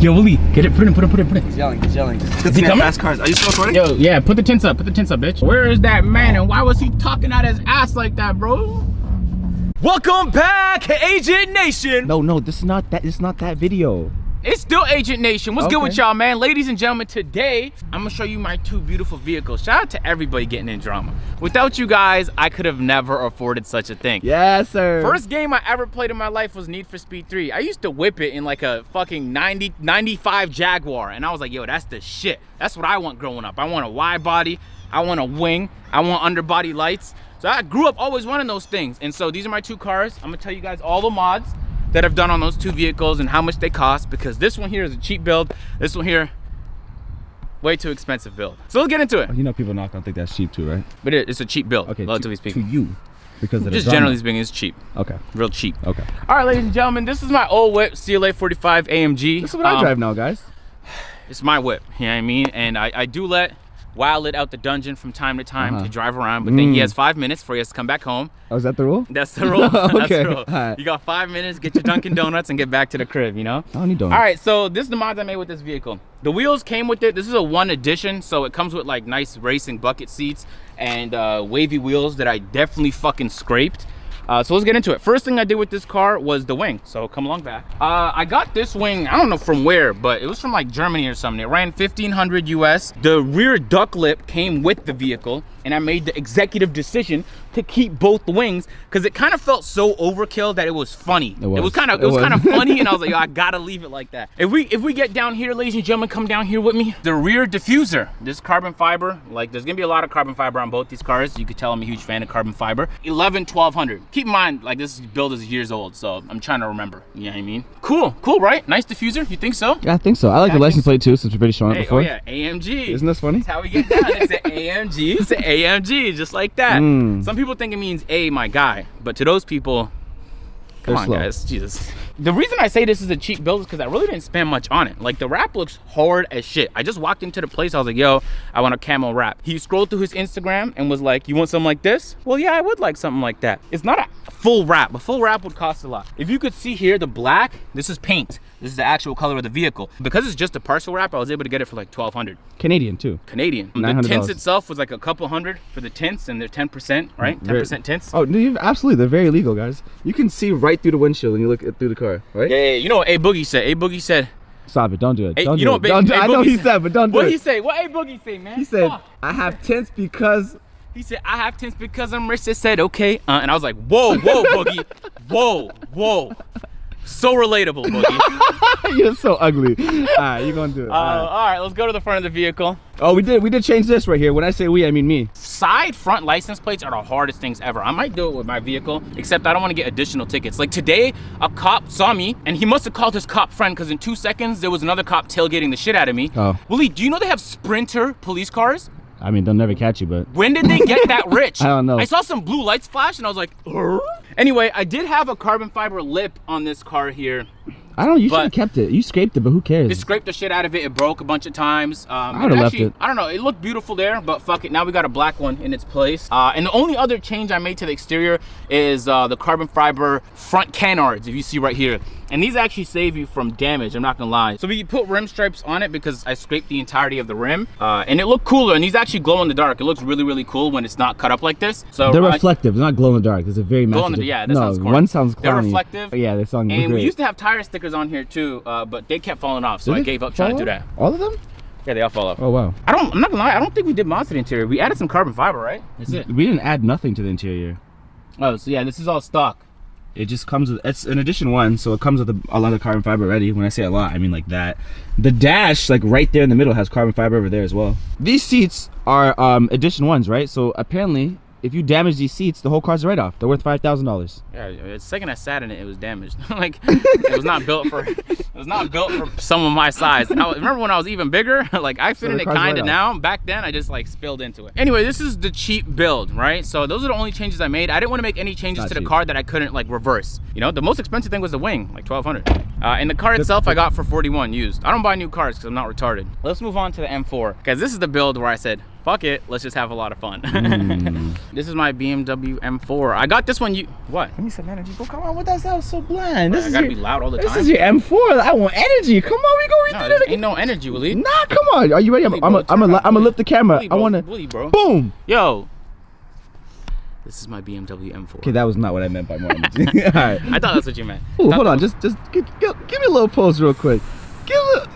Yo, Willie, get it, put it. He's yelling. Is he coming? Fast cars. Are you still recording? Yo, yeah, put the tents up, bitch. Where is that man and why was he talking out his ass like that, bro? Welcome back, Agent Nation. No, this is not that video. It's still Agent Nation. What's good with y'all, man? Ladies and gentlemen, today I'm gonna show you my two beautiful vehicles. Shout out to everybody getting in drama. Without you guys, I could have never afforded such a thing. Yes, sir. First game I ever played in my life was Need for Speed 3. I used to whip it in like a fucking 95 Jaguar, and I was like, yo, that's the shit. That's what I want growing up. I want a wide body, I want a wing, I want underbody lights. So I grew up always wanting those things. And so these are my two cars. I'm gonna tell you guys all the mods that I've done on those two vehicles and how much they cost, because this one here is a cheap build. This one here, way too expensive build. So let's get into it. You know people not gonna think that's cheap too, right? But it's a cheap build, okay, relatively speaking. To you, because of just generally speaking, it's cheap. Okay. Real cheap. Okay. All right, ladies and gentlemen, this is my old whip, CLA 45 AMG. This is what I drive now, guys. It's my whip, you know what I mean? And I do let Wild out the dungeon from time to time to drive around, but then he has 5 minutes before he has to come back home. Oh, is that the rule? That's the rule. Okay. That's the rule. Right. You got 5 minutes, get your Dunkin' Donuts, and get back to the crib, you know? I don't need donuts. All right, so this is the mods I made with this vehicle. The wheels came with it. This is a 1 edition, so it comes with like nice racing bucket seats and wavy wheels that I definitely fucking scraped. So let's get into it. First thing I did with this car was the wing. So come along back. I got this wing, I don't know from where, but it was from like Germany or something. It ran 1,500 US. The rear duck lip came with the vehicle, and I made the executive decision to keep both the wings because it kind of felt so overkill that it was funny. It was kind of funny, and I was like, yo, I gotta leave it like that. If we get down here, ladies and gentlemen, come down here with me. The rear diffuser, this carbon fiber, like there's gonna be a lot of carbon fiber on both these cars. You could tell I'm a huge fan of carbon fiber. 1200. Keep in mind, like this build is years old, so I'm trying to remember. You know what I mean? Cool, right? Nice diffuser. You think so? Yeah, I think so. I like the license plate too, since we've already shown it before. Oh yeah, AMG. Isn't this funny? That's how we get down. It's an AMG. It's an AMG, just like that. Some people think it means A, my guy, but to those people, come on, guys, Jesus. The reason I say this is a cheap build is because I really didn't spend much on it. Like the wrap looks hard as shit. I just walked into the place, I was like, yo, I want a camo wrap. He scrolled through his Instagram and was like, you want something like this? Well, yeah, I would like something like that. It's not a full wrap. A full wrap would cost a lot. If you could see here, the black, this is paint. This is the actual color of the vehicle. Because it's just a partial wrap, I was able to get it for like 1,200. Canadian too. Canadian. The tints itself was like a couple hundred for the tints, and they're 10%, right? 10% tints. Oh, absolutely, they're very legal, guys. You can see right through the windshield when you look through the car, right? Yeah, you know what A Boogie said? A Boogie said, stop it, don't do it. Don't you do know it. what I know he said, but don't do it. What he say? What A Boogie say, man? He said, I have tints because... He said, I have tints because I'm rich. It said, okay. And I was like, whoa, Boogie. Whoa. So relatable, Boogie. You're so ugly. All right, you're gonna do it. All right, let's go to the front of the vehicle. Oh, we did change this right here. When I say we, I mean me. Side front license plates are the hardest things ever. I might do it with my vehicle, except I don't want to get additional tickets. Like today, a cop saw me, and he must have called his cop friend, because in 2 seconds, there was another cop tailgating the shit out of me. Oh. Willie, do you know they have Sprinter police cars? I mean, they'll never catch you, but... When did they get that rich? I don't know. I saw some blue lights flash, and I was like, Anyway, I did have a carbon fiber lip on this car here. I don't know, you should have kept it. You scraped it, but who cares? It scraped the shit out of it. It broke a bunch of times. I would have left it. I don't know. It looked beautiful there, but fuck it. Now we got a black one in its place. And the only other change I made to the exterior is the carbon fiber front canards, if you see right here. And these actually save you from damage, I'm not gonna lie. So we put rim stripes on it because I scraped the entirety of the rim. And it looked cooler, and these actually glow in the dark. It looks really, really cool when it's not cut up like this. So they're reflective, they're not glow in the dark. There's a very massive... Yeah, that sounds corny. One sounds clowny. They're reflective. Yeah, they sound great. And we used to have tire stickers on here too, but they kept falling off, so I gave up trying to do that. All of them? Yeah, they all fall off. Oh, wow. I'm not gonna lie, I don't think we did mods to the interior. We added some carbon fiber, right? That's it. We didn't add nothing to the interior. Oh, so yeah, this is all stock. It just comes with, it's an edition 1, so it comes with a lot of carbon fiber already. When I say a lot, I mean like that. The dash, like right there in the middle, has carbon fiber over there as well. These seats are edition 1s, right? So apparently, if you damage these seats, the whole car's a write-off. They're worth $5,000. Yeah, the second I sat in it, it was damaged. Like it was not built for someone my size. And remember when I was even bigger? Like I fit in it kind of now. Back then, I just like spilled into it. Anyway, this is the cheap build, right? So those are the only changes I made. I didn't want to make any changes to the car that I couldn't like reverse. You know, the most expensive thing was the wing, like 1,200. And the car itself, I got for 41 used. I don't buy new cars because I'm not retarded. Let's move on to the M4, because this is the build where I said, fuck it, let's just have a lot of fun. This is my BMW M4. I got this one. What? Give me some energy. Bro, come on, what that sounds so bland. I gotta be loud all the time. This is your M4. I want energy. Come on, we redo No, that there again. ain't no energy, Willie. Nah, come on. Are you ready? I'm gonna lift the camera. I wanna. Willie, bro. Boom. Yo. This is my BMW M4. Okay, that was not what I meant by more energy. All right. I thought that's what you meant. Ooh, hold on. Just give me a little pose real quick. Give a little.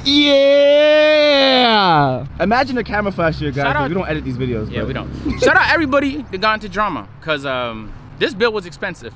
Yeah. Imagine a camera flash here, guys. Shout 'cause out- we don't edit these videos. Yeah, but- we don't. Shout out everybody that got into drama, cause this build was expensive.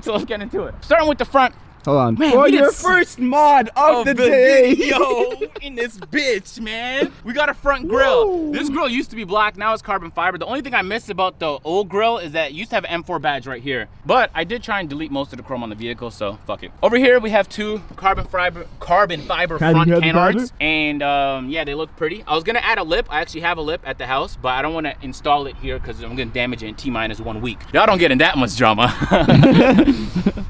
So let's get into it. Starting with the front. Hold on. Man, For we did your s- first mod of the day. Yo, in this bitch, man. We got a front grill. Woo. This grill used to be black, now it's carbon fiber. The only thing I missed about the old grill is that it used to have an M4 badge right here. But I did try and delete most of the chrome on the vehicle, so fuck it. Over here we have two carbon fiber front canards. And yeah, they look pretty. I was gonna add a lip. I actually have a lip at the house, but I don't wanna install it here because I'm gonna damage it in T-minus 1 week. Y'all don't get in that much drama.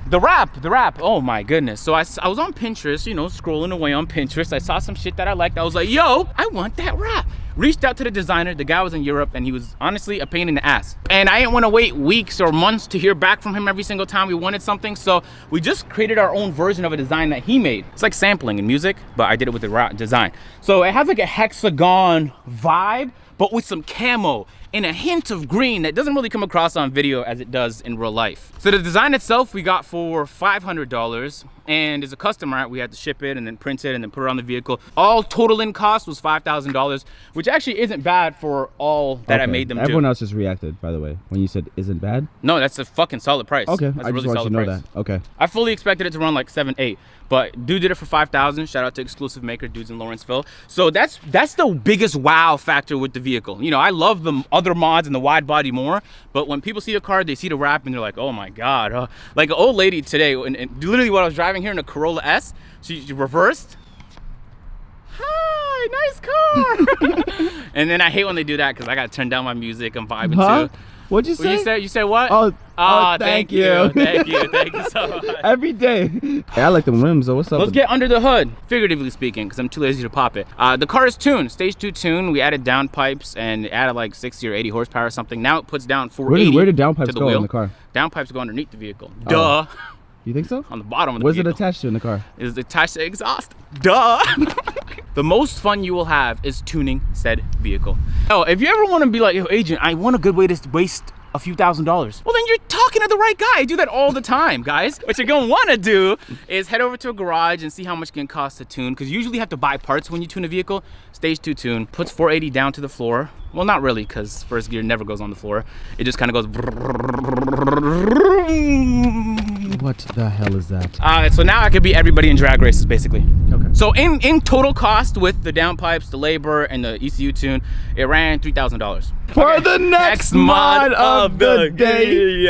The wrap, oh my goodness. So I was on Pinterest, you know, scrolling away on Pinterest. I saw some shit that I liked. I was like, yo, I want that wrap. Reached out to the designer. The guy was in Europe and he was honestly a pain in the ass. And I didn't want to wait weeks or months to hear back from him every single time we wanted something. So we just created our own version of a design that he made. It's like sampling in music, but I did it with the wrap design. So it has like a hexagon vibe, but with some camo and a hint of green that doesn't really come across on video as it does in real life. So the design itself we got for $500, and as a customer we had to ship it and then print it and then put it on the vehicle. All total in cost was $5,000, which actually isn't bad for all that I made them Everyone do. else just reacted, by the way, when you said isn't bad. No, that's a fucking solid price. Okay, That's I a just really want you solid to know price. that. Okay. I fully expected it to run like 7, 8, but dude did it for $5,000. Shout out to exclusive maker dudes in Lawrenceville. So that's the biggest wow factor with the vehicle. You know, I love the other mods and the wide body more, but when people see the car, they see the wrap and they're like, oh my God. Like an old lady today, and literally when I was driving here in a Corolla S, she reversed. Hi, nice car. And then I hate when they do that because I got to turn down my music. I'm vibing too. What'd you What say? you said what? Oh, thank you. Thank you so much. Every day. Hey, I like them rims though. What's up? Let's with- get under the hood, figuratively speaking, because I'm too lazy to pop it. The car is tuned, stage 2 tune. We added downpipes and added like 60 or 80 horsepower or something. Now it puts down 480. Where did to downpipes the go wheel. in the car? Downpipes go underneath the vehicle. Oh. Duh. You think so? On the bottom of the What's vehicle. it attached to in the car? Is attached to exhaust. Duh. The most fun you will have is tuning said vehicle. Oh, if you ever want to be like, yo, agent, I want a good way to waste a few $1,000s. Well, then you're talking to the right guy. I do that all the time, guys. What you're gonna wanna do is head over to a garage and see how much it can cost to tune, because you usually have to buy parts when you tune a vehicle. Stage 2 tune, puts 480 down to the floor. Well, not really, because first gear never goes on the floor. It just kind of goes. What the hell is that? So now I could beat everybody in drag races, basically. Okay. So in total cost with the downpipes, the labor, and the ECU tune, it ran $3,000. For the next mod of the day.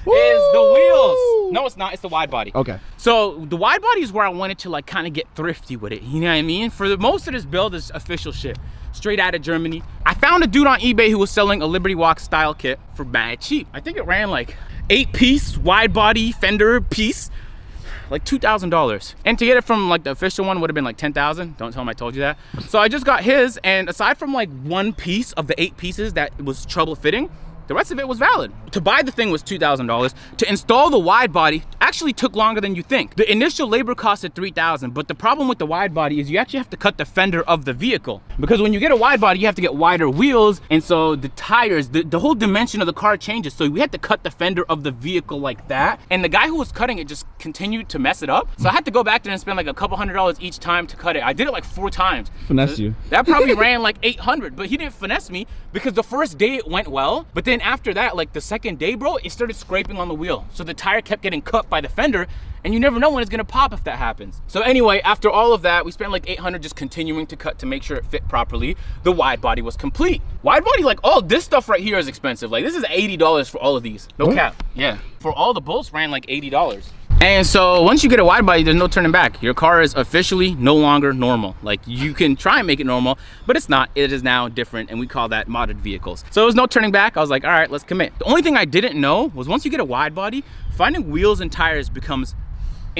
Is the wheels. No, it's not. It's the wide body. Okay. So the wide body is where I wanted to like kind of get thrifty with it. You know what I mean? For the most of this build is official shit. Straight out of Germany. I found a dude on eBay who was selling a Liberty Walk style kit for mad cheap. I think it ran like 8-piece wide body fender piece, like $2,000. And to get it from like the official one would have been like 10,000. Don't tell him I told you that. So I just got his, and aside from like one piece of the 8 pieces that was trouble fitting, the rest of it was valid. To buy the thing was $2,000. To install the wide body actually took longer than you think. The initial labor costed $3,000, but the problem with the wide body is you actually have to cut the fender of the vehicle. Because when you get a wide body, you have to get wider wheels, and so the tires, the whole dimension of the car changes. So we had to cut the fender of the vehicle like that. And the guy who was cutting it just continued to mess it up. So I had to go back there and spend like a couple $100 each time to cut it. I did it like 4 times. Finesse you. That probably ran like 800, but he didn't finesse me because the first day it went well, but then after that, like the second day, bro, it started scraping on the wheel. So the tire kept getting cut by the fender, and you never know when it's gonna pop if that happens. So anyway, after all of that, we spent like 800 just continuing to cut to make sure it fit properly. The wide body was complete. Wide body, like all this stuff right here is expensive. Like this is $80 for all of these. No What? cap. Yeah. For all the bolts ran like $80. And so once you get a wide body, there's no turning back. Your car is officially no longer normal. Like you can try and make it normal, but it's not. It is now different, and we call that modded vehicles. So there was no turning back. I was like, all right, let's commit. The only thing I didn't know was once you get a wide body, finding wheels and tires becomes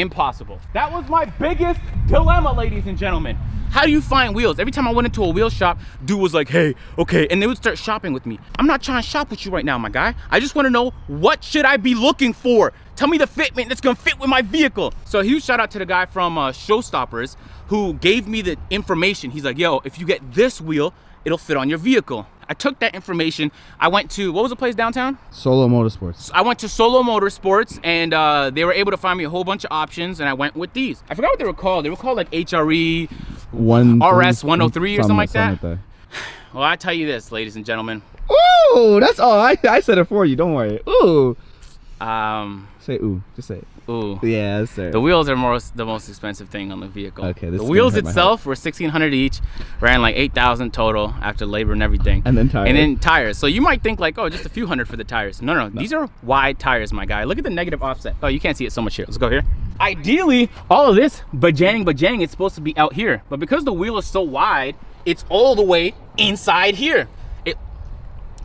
impossible. That was my biggest dilemma, ladies and gentlemen. How do you find wheels? Every time I went into a wheel shop, dude was like, hey, okay, and they would start shopping with me. I'm not trying to shop with you right now, my guy. I just want to know, what should I be looking for? Tell me the fitment that's gonna fit with my vehicle. So a huge shout out to the guy from Showstoppers who gave me the information. He's like, yo, if you get this wheel, it'll fit on your vehicle. I took that information. I went to, what was the place downtown? Solo Motorsports. I went to Solo Motorsports, and they were able to find me a whole bunch of options, and I went with these. I forgot what they were called. They were called like HRE RS 103 or something like that. Well, I tell you this, ladies and gentlemen. Ooh, that's all. I said it for you. Don't worry. Ooh. Say ooh. Just say it. Ooh. Yeah, sir. The wheels are the most expensive thing on the vehicle. Okay. The wheels itself were $1,600 each. Ran like $8,000 total after labor and everything. And then tires. And then tires. So you might think like, oh, just a few hundred for the tires. No. These are wide tires, my guy. Look at the negative offset. Oh, you can't see it so much here. Let's go here. Ideally, all of this bajang, it's supposed to be out here. But because the wheel is so wide, it's all the way inside here.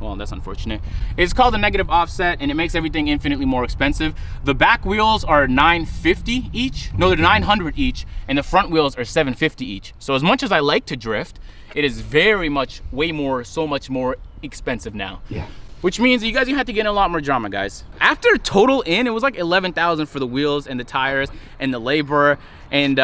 Well, that's unfortunate. It's called a negative offset, and it makes everything infinitely more expensive. The back wheels are $950 each. No, they're $900 each, and the front wheels are $750 each. So as much as I like to drift, it is very much, so much more expensive now. Yeah. Which means that you guys have to get in a lot more drama, guys. After total in, it was like $11,000 for the wheels and the tires and the labor and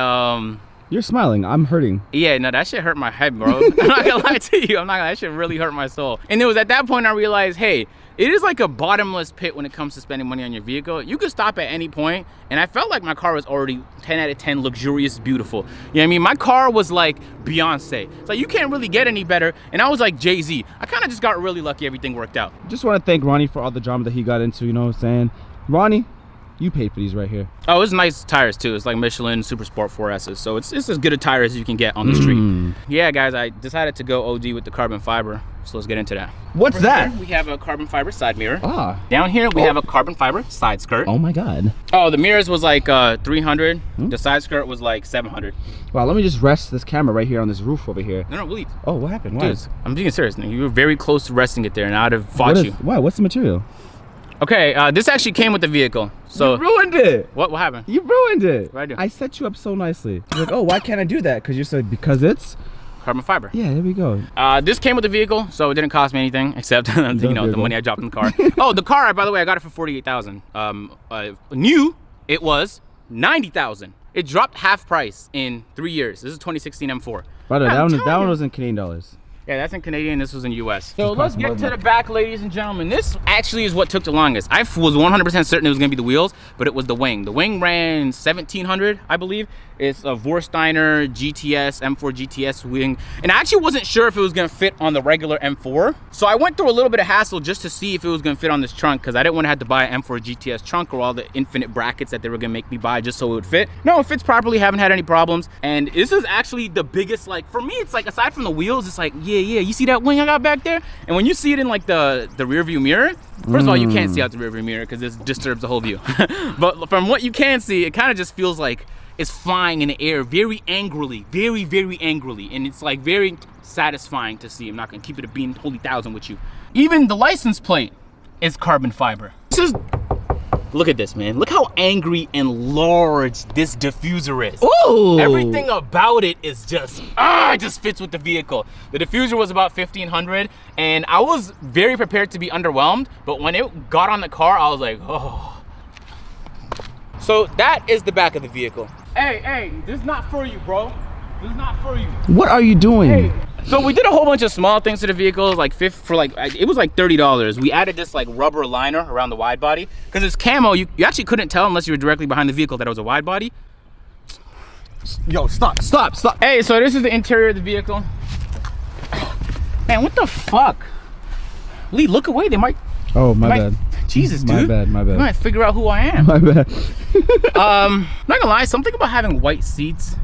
You're smiling. I'm hurting. Yeah, no, that shit hurt my head, bro. I'm not gonna lie to you. That shit really hurt my soul. And it was at that point I realized, hey, it is like a bottomless pit when it comes to spending money on your vehicle. You could stop at any point, and I felt like my car was already 10 out of 10, luxurious, beautiful. You know what I mean? My car was like Beyonce. It's like, you can't really get any better. And I was like Jay-Z. I kind of just got really lucky. Everything worked out. Just want to thank Ronnie for all the drama that he got into, you know what I'm saying? Ronnie, you paid for these right here. Oh, it's nice tires too. It's like Michelin Super Sport 4S's. So it's as good a tire as you can get on the street. Yeah, guys, I decided to go OD with the carbon fiber. So let's get into that. What's that? Here, we have a carbon fiber side mirror. Down here, we have a carbon fiber side skirt. Oh my God. Oh, the mirrors was like 300. The side skirt was like 700. Wow, let me just rest this camera right here on this roof over here. No, leave. Oh, what happened? Why? Dude, I'm being serious. You were very close to resting it there, and I'd have fought you. Why? What's the material? Okay, this actually came with the vehicle. So you ruined it. What happened? You ruined it. What did I do? I set you up so nicely. You're like, oh, why can't I do that? Because you said because it's carbon fiber. Yeah, there we go. This came with the vehicle, so it didn't cost me anything except you know, the money I dropped in the car. Oh, the car, by the way, I got it for $48,000. New, it was $90,000. It dropped half price in 3 years. This is 2016 M4. By the way, that one was in Canadian dollars. Yeah, that's in Canadian, this was in US. So let's get to the back, ladies and gentlemen. This actually is what took the longest. I was 100% certain it was gonna be the wheels, but it was the wing. The wing ran 1700, I believe. It's a Vorsteiner GTS, M4 GTS wing. And I actually wasn't sure if it was gonna fit on the regular M4. So I went through a little bit of hassle just to see if it was gonna fit on this trunk, because I didn't want to have to buy an M4 GTS trunk or all the infinite brackets that they were gonna make me buy just so it would fit. No, it fits properly, haven't had any problems. And this is actually the biggest, like, for me, it's like, aside from the wheels, it's like, yeah, you see that wing I got back there? And when you see it in like the rear view mirror, first of all, you can't see out the rear view mirror because this disturbs the whole view. But from what you can see, it kind of just feels like it's flying in the air very angrily, very, very angrily. And it's like very satisfying to see. I'm not gonna keep it a bean holy thousand with you. Even the license plate is carbon fiber. Look at this, man. Look how angry and large this diffuser is. Ooh. Everything about it is just, it just fits with the vehicle. The diffuser was about $1,500, and I was very prepared to be underwhelmed, but when it got on the car, I was like, oh. So that is the back of the vehicle. Hey, this is not for you, bro. This is not for you. What are you doing? Hey. So we did a whole bunch of small things to the vehicle, like it was like $30. We added this like rubber liner around the wide body because it's camo. You actually couldn't tell unless you were directly behind the vehicle that it was a wide body. Yo, stop. Hey, so this is the interior of the vehicle. Man, what the fuck? Lee, look away. They might. Oh, my bad. Jesus, dude. My bad. You might figure out who I am. My bad. I'm not gonna lie. Something about having white seats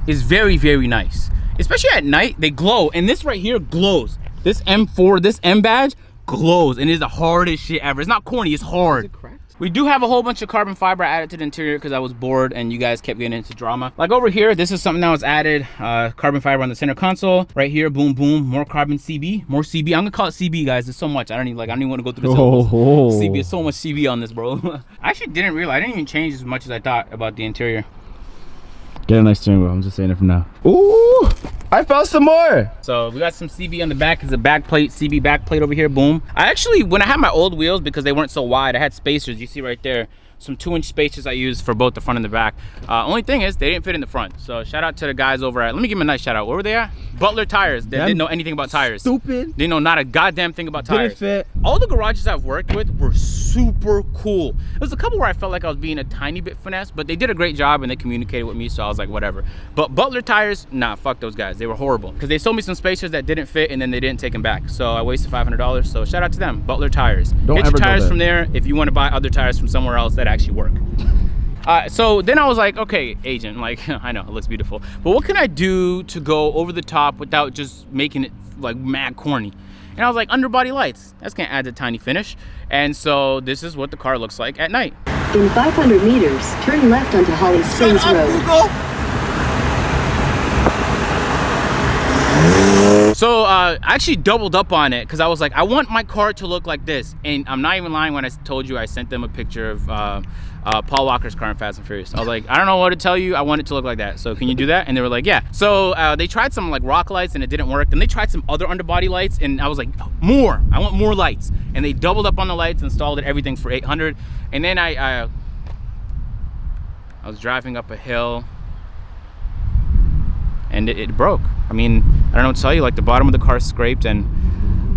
is very, very nice. Especially at night, they glow, and this right here glows. This M4, this M badge glows, and it's the hardest shit ever. It's not corny, it's hard. Is it cracked? We do have a whole bunch of carbon fiber added to the interior because I was bored and you guys kept getting into drama. Like over here, this is something that was added. Carbon fiber on the center console. Right here, boom, boom, more carbon CB, more CB. I'm gonna call it CB, guys. There's so much. I don't even want to go through this. CB is so much CB on this, bro. I actually didn't realize. I didn't even change as much as I thought about the interior. Get a nice steering wheel. I'm just saying it for now. Ooh, I found some more. So we got some CB on the back. It's a back plate, CB back plate over here. Boom. I actually, when I had my old wheels, because they weren't so wide, I had spacers. You see right there, some 2-inch spacers I used for both the front and the back. Only thing is, they didn't fit in the front. So shout out to the guys over at, let me give them a nice shout out. Where were they at? Butler Tires. They didn't know anything about tires. Stupid. They know not a goddamn thing about tires. Didn't fit. All the garages I've worked with were super cool. There's a couple where I felt like I was being a tiny bit finesse, but they did a great job and they communicated with me, so I was like, whatever. But Butler Tires, nah, fuck those guys. They were horrible. Because they sold me some spacers that didn't fit and then they didn't take them back. So I wasted $500. So shout out to them, Butler Tires. Get your tires from there if you want to buy other tires from somewhere else that actually work. So then I was like, okay, agent, like, I know it looks beautiful, but what can I do to go over the top without just making it like mad corny? And I was like, underbody lights. That's gonna add a tiny finish. And so this is what the car looks like at night. In 500 meters, turn left onto Holly Springs Road. So I actually doubled up on it because I was like, I want my car to look like this. And I'm not even lying when I told you I sent them a picture of Paul Walker's car in Fast and Furious. I was like, I don't know what to tell you. I want it to look like that. So can you do that? And they were like, yeah. So they tried some like rock lights and it didn't work. Then they tried some other underbody lights and I was like, more. I want more lights. And they doubled up on the lights, installed it, everything for $800. And then I was driving up a hill and it broke. I mean, I don't know what to tell you, like the bottom of the car scraped and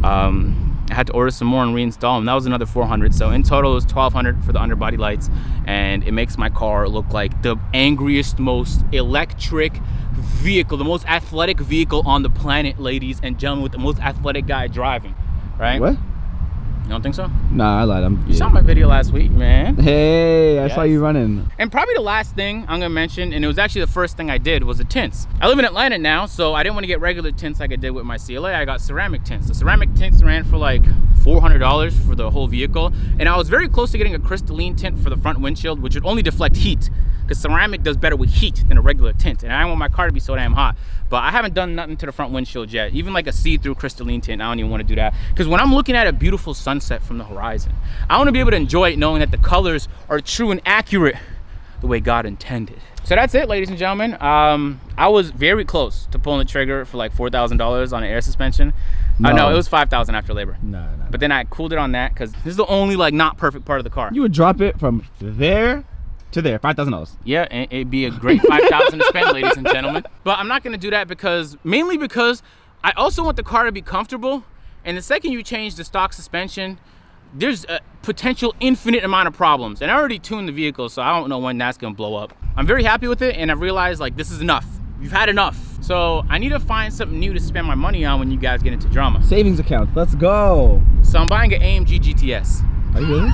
I had to order some more and reinstall them. That was another $400. So in total it was $1,200 for the underbody lights, and it makes my car look like the angriest, most electric vehicle, the most athletic vehicle on the planet, ladies and gentlemen, with the most athletic guy driving, right? What? You don't think so? Nah, I lied. You saw my video last week, man. Hey, I saw you running. And probably the last thing I'm gonna mention, and it was actually the first thing I did, was the tints. I live in Atlanta now, so I didn't want to get regular tints like I did with my CLA. I got ceramic tints. The ceramic tints ran for like $400 for the whole vehicle, and I was very close to getting a crystalline tint for the front windshield, which would only deflect heat, because ceramic does better with heat than a regular tint, and I don't want my car to be so damn hot. But I haven't done nothing to the front windshield yet. Even like a see-through crystalline tint, I don't even want to do that. Because when I'm looking at a beautiful sunset from the horizon, I want to be able to enjoy it knowing that the colors are true and accurate the way God intended. So that's it, ladies and gentlemen. I was very close to pulling the trigger for like $4,000 on an air suspension. No, it was $5,000 after labor. No. But then I cooled it on that because this is the only like not perfect part of the car. You would drop it from there to there, $5,000. Yeah, and it'd be a great $5,000 to spend, ladies and gentlemen. But I'm not gonna do that mainly because I also want the car to be comfortable. And the second you change the stock suspension, there's a potential infinite amount of problems. And I already tuned the vehicle, so I don't know when that's gonna blow up. I'm very happy with it, and I've realized like this is enough. You've had enough. So I need to find something new to spend my money on when you guys get into drama. Savings account, let's go. So I'm buying an AMG GTS. Are you really?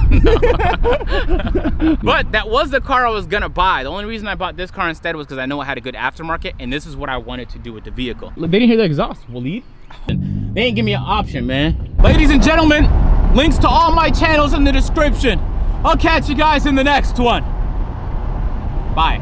No. But that was the car I was gonna buy. The only reason I bought this car instead was because I know I had a good aftermarket, and this is what I wanted to do with the vehicle. They didn't hear the exhaust, Waleed. They ain't give me an option, man. Ladies and gentlemen, links to all my channels in the description. I'll catch you guys in the next one. Bye.